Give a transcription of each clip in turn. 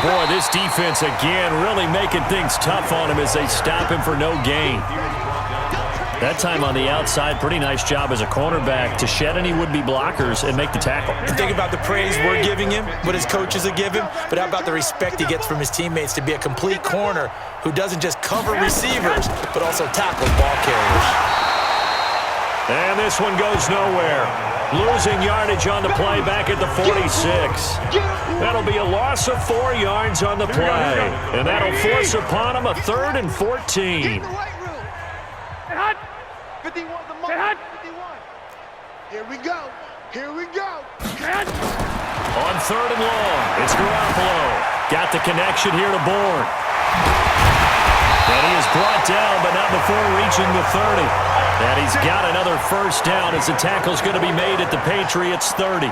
boy, this defense again really making things tough on him as they stop him for no gain. That time on the outside, pretty nice job as a cornerback to shed any would-be blockers and make the tackle. Think about the praise we're giving him, what his coaches are giving, but how about the respect he gets from his teammates to be a complete corner who doesn't just cover receivers, but also tackles ball carriers. And this one goes nowhere. Losing yardage on the play back at the 46. That'll be a loss of 4 yards on the play. And that'll force upon him a 3rd and 14. Here we go. Here we go. On 3rd and long, it's Garoppolo. Got the connection here to Bourne. And he is brought down, but not before reaching the 30. And he's got another first down as the tackle's going to be made at the Patriots' 30.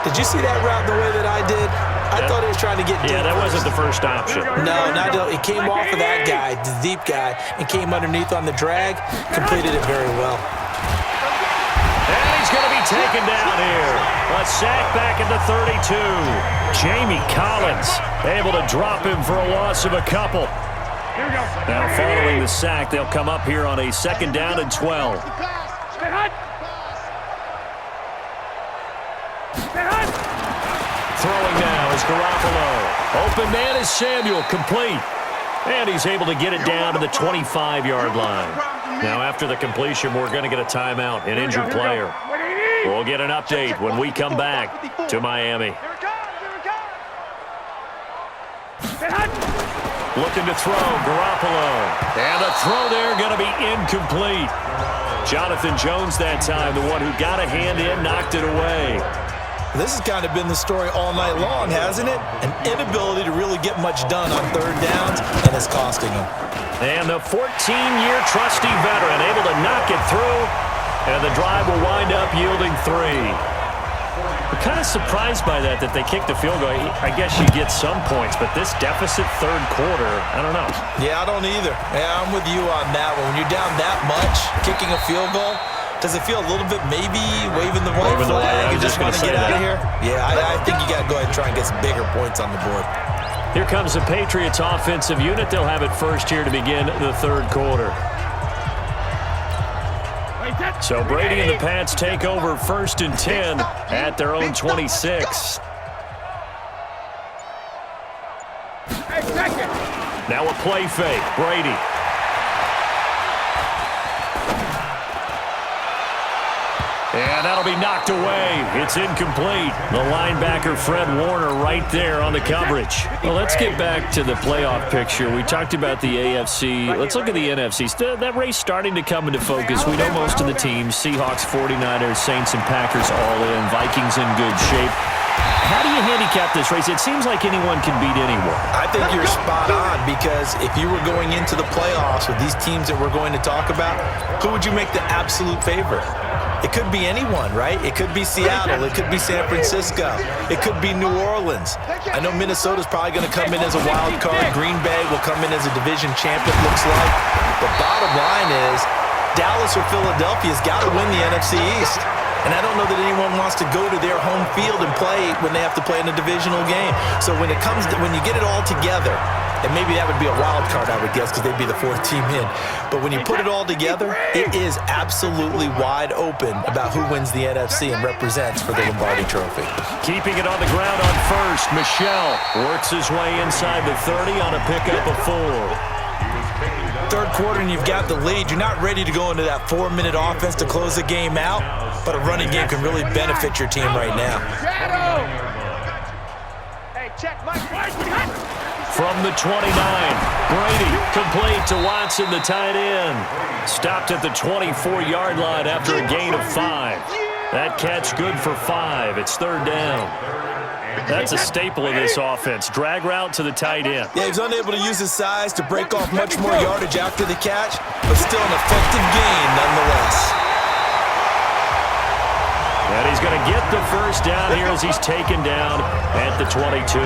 Did you see that route the way that I did? I thought he was trying to get deep. Yeah, that wasn't the first option. No, it came off of that guy, the deep guy, and came underneath on the drag. Completed it very well. And he's going to be taken down here. A sack back at the 32. Jamie Collins able to drop him for a loss of a couple. Now following the sack, they'll come up here on a 2nd down and 12. Throwing now is Garoppolo. Open man is Samuel, complete. And he's able to get it down to the 25-yard line. Now after the completion, we're going to get a timeout, an injured player. We'll get an update when we come back to Miami. Looking to throw, Garoppolo. And the throw there going to be incomplete. Jonathan Jones that time, the one who got a hand in, knocked it away. This has kind of been the story all night long, hasn't it? An inability to really get much done on 3rd downs, and it's costing him. And the 14-year trusty veteran able to knock it through, and the drive will wind up yielding 3. We're kind of surprised by that they kicked the field goal. I guess you get some points, but this deficit 3rd quarter, I don't know. Yeah, I don't either. Yeah, I'm with you on that one. When you're down that much, kicking a field goal, does it feel a little bit maybe waving the white flag and just want to get out of here? Yeah, I think you got to go ahead and try and get some bigger points on the board. Here comes the Patriots offensive unit. They'll have it first here to begin the 3rd quarter. So Brady and the Pats take over 1st and 10 at their own 26. Now a play fake. Brady. And that'll be knocked away. It's incomplete. The linebacker, Fred Warner, right there on the coverage. Well, let's get back to the playoff picture. We talked about the AFC. Let's look at the NFC. That race starting to come into focus. We know most of the teams. Seahawks, 49ers, Saints, and Packers all in. Vikings in good shape. How do you handicap this race? It seems like anyone can beat anyone. I think you're spot on, because if you were going into the playoffs with these teams that we're going to talk about, who would you make the absolute favorite? It could be anyone, right? It could be Seattle. It could be San Francisco. It could be New Orleans. I know Minnesota's probably going to come in as a wild card. Green Bay will come in as a division champ, it looks like. The bottom line is Dallas or Philadelphia's got to win the NFC East. And I don't know that anyone wants to go to their home field and play when they have to play in a divisional game. So when you get it all together, and maybe that would be a wild card, I would guess, because they'd be the 4th team in. But when you put it all together, it is absolutely wide open about who wins the NFC and represents for the Lombardi Trophy. Keeping it on the ground on 1st, Michel works his way inside the 30 on a pickup of 4. 3rd quarter and you've got the lead. You're not ready to go into that 4-minute offense to close the game out, but a running game can really benefit your team right now. From the 29, Brady complete to Watson, the tight end. Stopped at the 24-yard line after a gain of 5. That catch good for 5. It's 3rd down. That's a staple of this offense. Drag route to the tight end. Yeah, he's unable to use his size to break off much more yardage after the catch, but still an effective gain nonetheless. And he's going to get the first down here as he's taken down at the 22.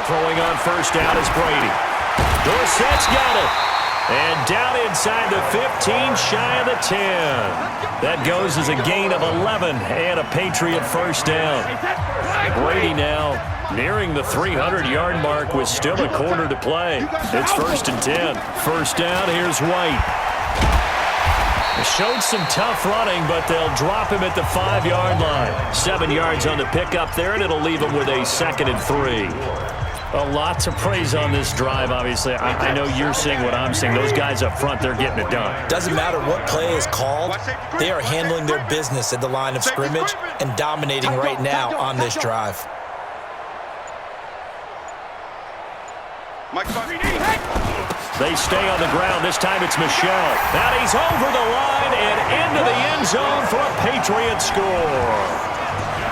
Throwing on first down is Brady. Dorsett's got it. And down inside the 15, shy of the 10. That goes as a gain of 11 and a Patriot first down. Brady now nearing the 300-yard mark with still a quarter to play. It's 1st and 10. First down, here's White. Showed some tough running, but they'll drop him at the 5-yard line. 7 yards on the pickup there, and it'll leave him with a 2nd and 3. A lot to praise on this drive, obviously. I know you're seeing what I'm seeing. Those guys up front, they're getting it done. Doesn't matter what play is called. They are handling their business at the line of scrimmage and dominating right now on this drive. They stay on the ground. This time it's Michel. And he's over the line and into the end zone for a Patriot score.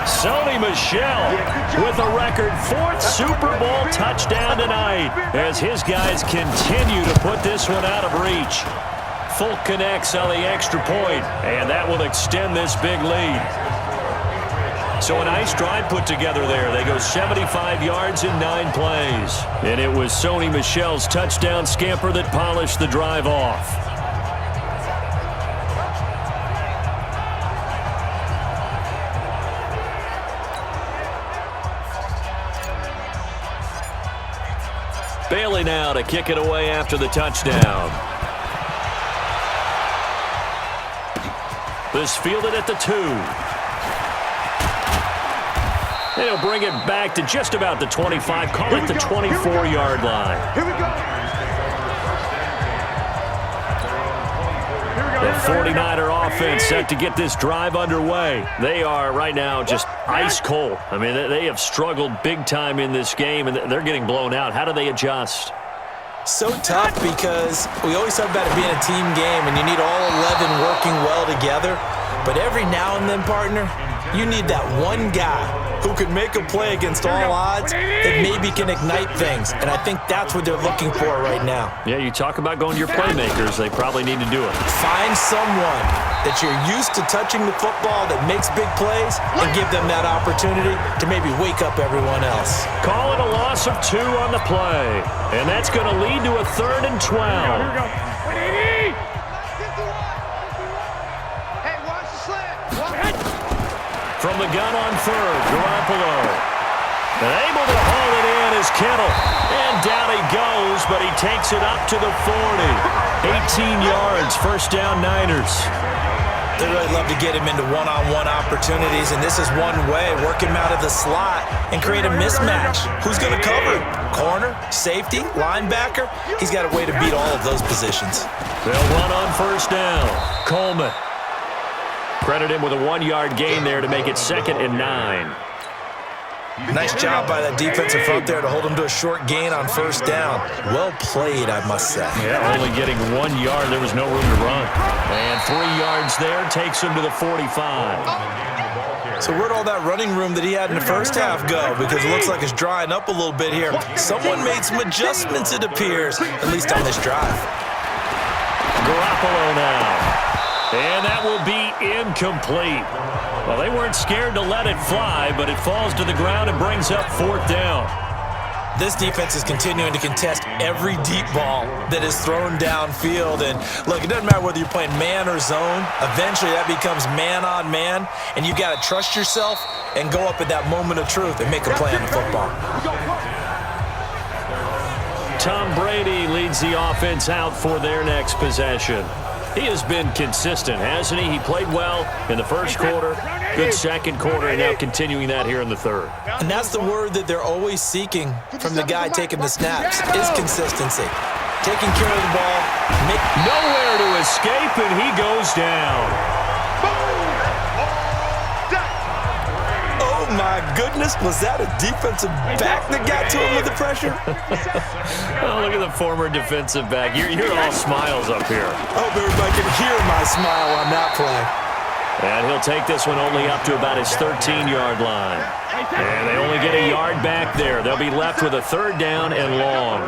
Sony Michel with a record 4th Super Bowl touchdown tonight as his guys continue to put this one out of reach. Folk connects on the extra point, and that will extend this big lead. So a nice drive put together there. They go 75 yards in 9 plays. And it was Sony Michel's touchdown scamper that polished the drive off. Bailey now to kick it away after the touchdown. This fielded at the 2. And he'll bring it back to just about the 25, call it the 24-yard line. Here we go. The 49er offense set to get this drive underway. They are right now just ice cold. I mean, they have struggled big time in this game, and they're getting blown out. How do they adjust? So tough because we always talk about it being a team game, and you need all 11 working well together. But every now and then, partner, you need that one guy who can make a play against all odds that maybe can ignite things. And I think that's what they're looking for right now. Yeah, you talk about going to your playmakers. They probably need to do it. Find someone that you're used to touching the football that makes big plays and give them that opportunity to maybe wake up everyone else. Call it a loss of 2 on the play. And that's going to lead to a 3rd and 12. Here we go. Hey, watch the slant. From the gun on 3rd, Garoppolo. And able to haul it in is Kittle. And down he goes, but he takes it up to the 40. 18 yards, first down Niners. They really love to get him into one-on-one opportunities, and this is one way. Work him out of the slot and create a mismatch. Who's going to cover him? Corner, safety, linebacker? He's got a way to beat all of those positions. They'll run on first down. Coleman. Credit him with a 1-yard gain there to make it 2nd and 9. Nice job by that defensive front there to hold him to a short gain on first down. Well played, I must say. Yeah, only getting 1 yard. There was no room to run. And 3 yards there takes him to the 45. So where'd all that running room that he had in the first half go? Because it looks like it's drying up a little bit here. Someone made some adjustments, it appears, at least on this drive. Garoppolo now. And that will be incomplete. Well, they weren't scared to let it fly, but it falls to the ground and brings up 4th down. This defense is continuing to contest every deep ball that is thrown downfield. And look, it doesn't matter whether you're playing man or zone. Eventually, that becomes man on man, and you got to trust yourself and go up at that moment of truth and make a play on the football. Tom Brady leads the offense out for their next possession. He has been consistent, hasn't he? He played well in the first quarter, good second quarter, and now continuing that here in the 3rd. And that's the word that they're always seeking from the guy taking the snaps, is consistency. Taking care of the ball. Nowhere to escape, and he goes down. Oh, my goodness. Was that a defensive back that got to him with the pressure? Oh, look at the former defensive back. You're all smiles up here. I hope everybody can hear my smile on that play. And he'll take this one only up to about his 13-yard line. And they only get a yard back there. They'll be left with a 3rd down and long.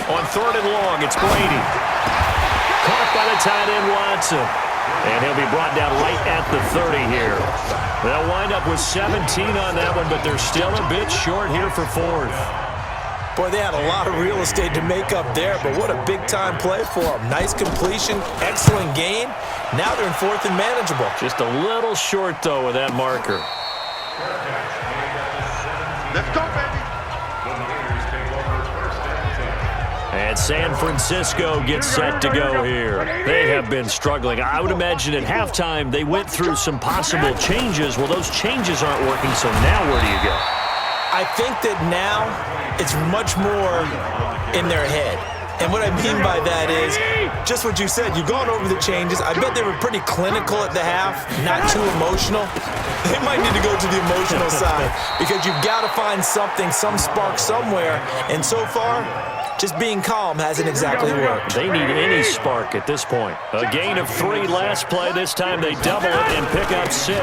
On 3rd and long, it's Brady. Caught by the tight end, Watson. And he'll be brought down right at the 30 here. They'll wind up with 17 on that one, but they're still a bit short here for 4th. Boy, they had a lot of real estate to make up there, but what a big-time play for them. Nice completion, excellent gain. Now they're in 4th and manageable. Just a little short, though, with that marker. Let's go, baby. And San Francisco gets set to go here. They have been struggling. I would imagine at halftime they went through some possible changes. Well, those changes aren't working, so now where do you go? I think that now it's much more in their head. And what I mean by that is just what you said. You've gone over the changes. I bet they were pretty clinical at the half, not too emotional. They might need to go to the emotional side because you've got to find something, some spark somewhere. And so far, just being calm hasn't exactly worked. They need any spark at this point. A gain of 3 last play. This time they double it and pick up 6.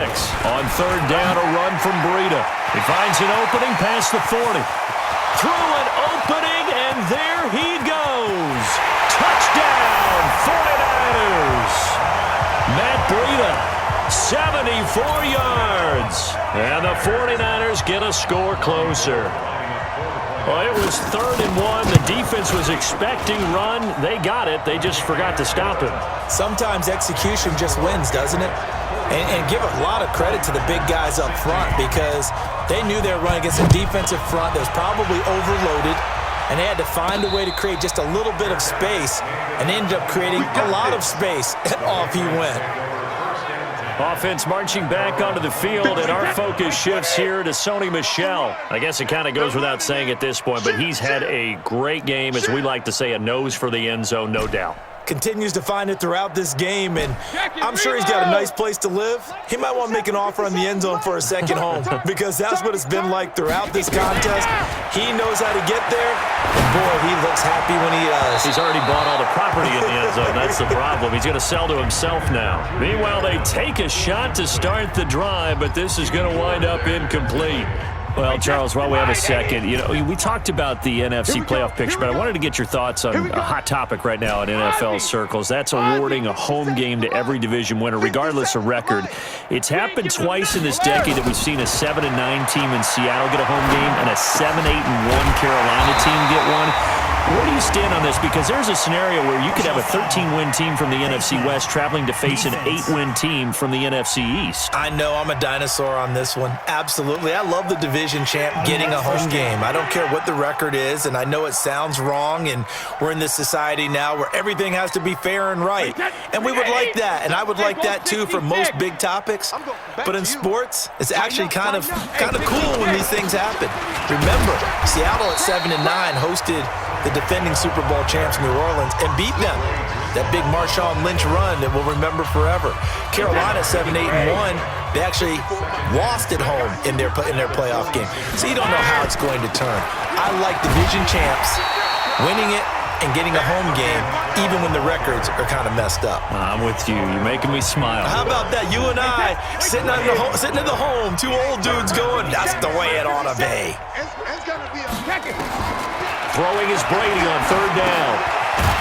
On 3rd down, a run from Breida. He finds an opening past the 40. Through an opening, and there he goes. Touchdown, 49ers. Matt Breida, 74 yards. And the 49ers get a score closer. Well, it was 3rd and 1. The defense was expecting run. They got it. They just forgot to stop it. Sometimes execution just wins, doesn't it? And give a lot of credit to the big guys up front because they knew they were running against a defensive front that was probably overloaded, and they had to find a way to create just a little bit of space, and they ended up creating a lot of space, and off he went. Offense marching back onto the field, and our focus shifts here to Sony Michel. I guess it kind of goes without saying at this point, but he's had a great game, as we like to say, a nose for the end zone, no doubt. Continues to find it throughout this game, and I'm sure he's got a nice place to live. He might want to make an offer on the end zone for a second home because that's what it's been like throughout this contest. He knows how to get there, and boy, he looks happy when he does. He's already bought all the property in the end zone. That's the problem. He's going to sell to himself now. Meanwhile, they take a shot to start the drive, but this is going to wind up incomplete. Well, Charles, while we have a second, we talked about the NFC playoff picture, but I wanted to get your thoughts on a hot topic right now in NFL circles. That's awarding a home game to every division winner, regardless of record. It's happened twice in this decade that we've seen a 7-9 team in Seattle get a home game and a 7-8-1 Carolina team get one. Where do you stand on this? Because there's a scenario where you could have a 13-win team from the NFC West traveling to face an 8-win team from the NFC East. I know I'm a dinosaur on this one. Absolutely. I love the division champ getting a home game. I don't care what the record is, and I know it sounds wrong, and we're in this society now where everything has to be fair and right. And we would like that, and I would like that too for most big topics. But in sports, it's actually kind of cool when these things happen. Remember, Seattle at 7-9 hosted the defending Super Bowl champs New Orleans and beat them. That big Marshawn Lynch run that we'll remember forever. Carolina 7-8-1. They actually lost at home in their playoff game. So you don't know how it's going to turn. I like division champs winning it and getting a home game, even when the records are kind of messed up. I'm with you. You're making me smile. How about that? You and I sitting in the home, 2 old dudes going, that's the way it ought to be. It's going to be a second. Throwing is Brady on 3rd down.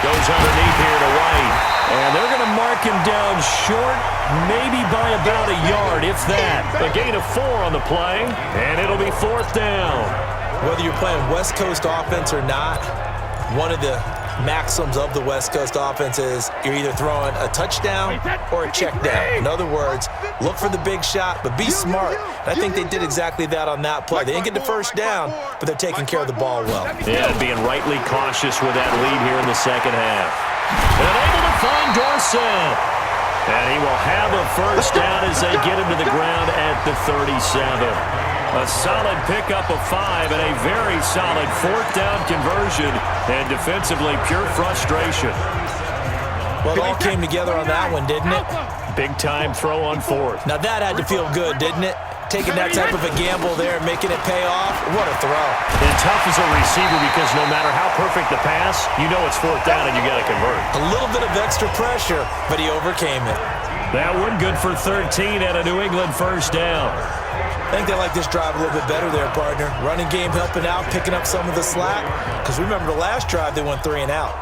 Goes underneath here to White. And they're going to mark him down short, maybe by about a yard, if that. A gain of 4 on the play, and it'll be 4th down. Whether you're playing West Coast offense or not, one of the maxims of the West Coast offense is you're either throwing a touchdown or a check down. In other words, look for the big shot, but be smart. And I think they did exactly that on that play. They didn't get the first down, but they're taking care of the ball well. Yeah, being rightly cautious with that lead here in the second half. And able to find Dorsett. And he will have a first down as they get him to the ground at the 37. A solid pickup of 5 and a very solid 4th down conversion. And defensively, pure frustration. Well, it all came together on that one, didn't it? Big-time throw on 4th. Now that had to feel good, didn't it? Taking that type of a gamble there and making it pay off. What a throw. And tough as a receiver because no matter how perfect the pass, you know it's 4th down and you got to convert. A little bit of extra pressure, but he overcame it. That one good for 13 and a New England first down. I think they like this drive a little bit better there, partner. Running game helping out, picking up some of the slack. Because remember the last drive, they went 3 and out.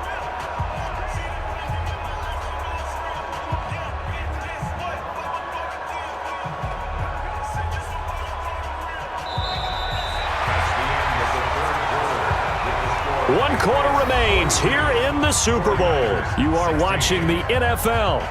1 quarter remains here in the Super Bowl. You are watching the NFL